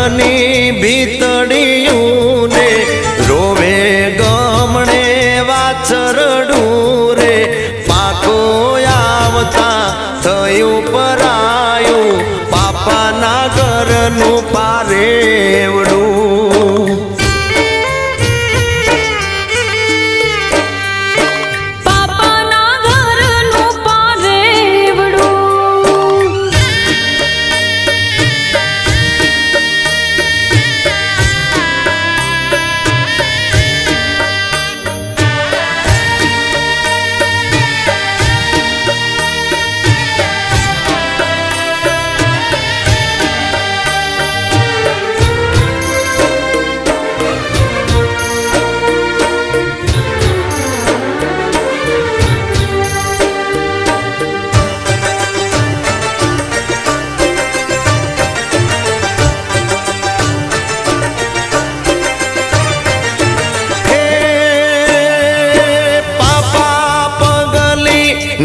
ઘરની ભીતડિયું રે રોવે ગમણે વાછરડું રે પાકો આવતા થયું પરાયું પાપાના ઘરનું પારેવડું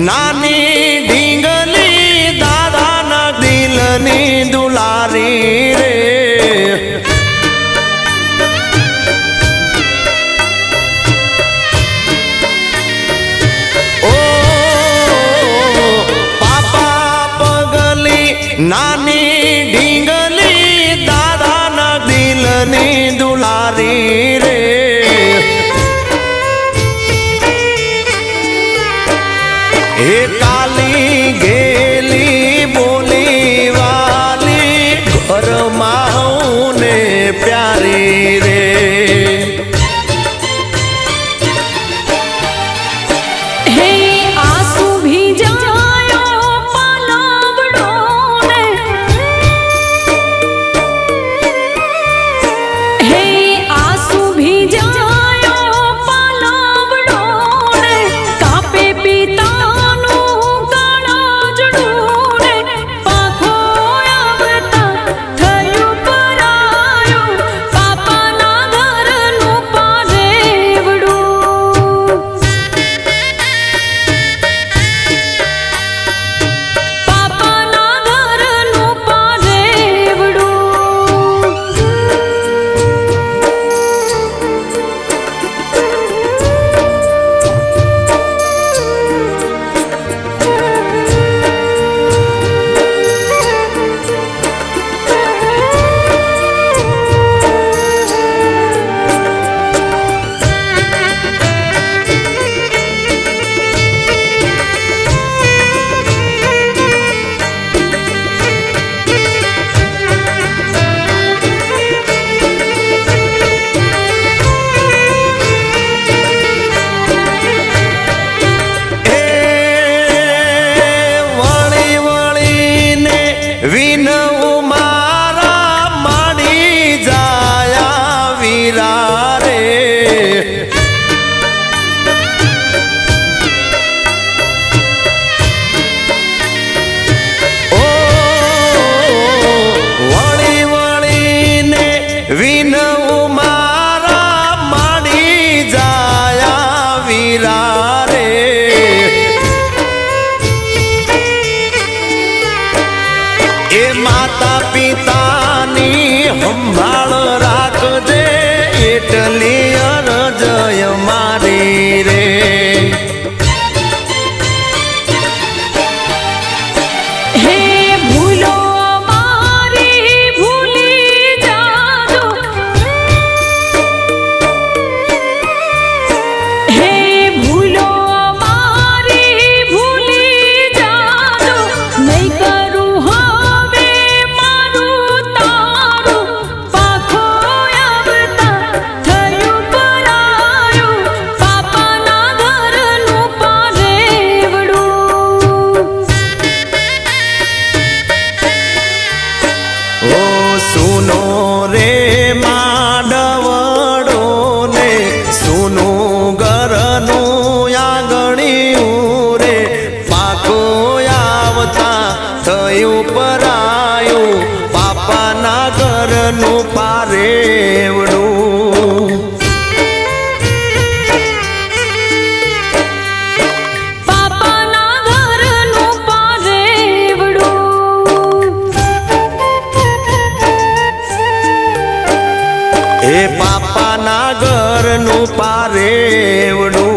નાની ઢીંગલી દાદાના દિલની દુલારી રે ઓ પાપા પગલી નાની ઢીંગલી દાદાના દિલની દુલારી રે हे काली गेली बोली वाली घर माऊने प्यारी रे हे आंसू भी जायो पालावड़ो ने हे आंसू भी जायो पालावड़ो ने कापे पिता વિનવું મારા માડી જાયા વીરા રે ઓ વળી વળીને વિનવું મારા માડી જાયા વીરા રે ए माता पितानी संभाळ राखजे एटली अरजय मारी रे हे भूलो मारी भूली जादो हे भूलो मारी भूली जादो नहीं करूं सुनो रे माडवड़ो ने सुनो घरनु आंगणियूं रे पाको आवता थयुं परायुं पापाना घरनु पारेवडुं એ પાપાના ઘરનું પારેવડું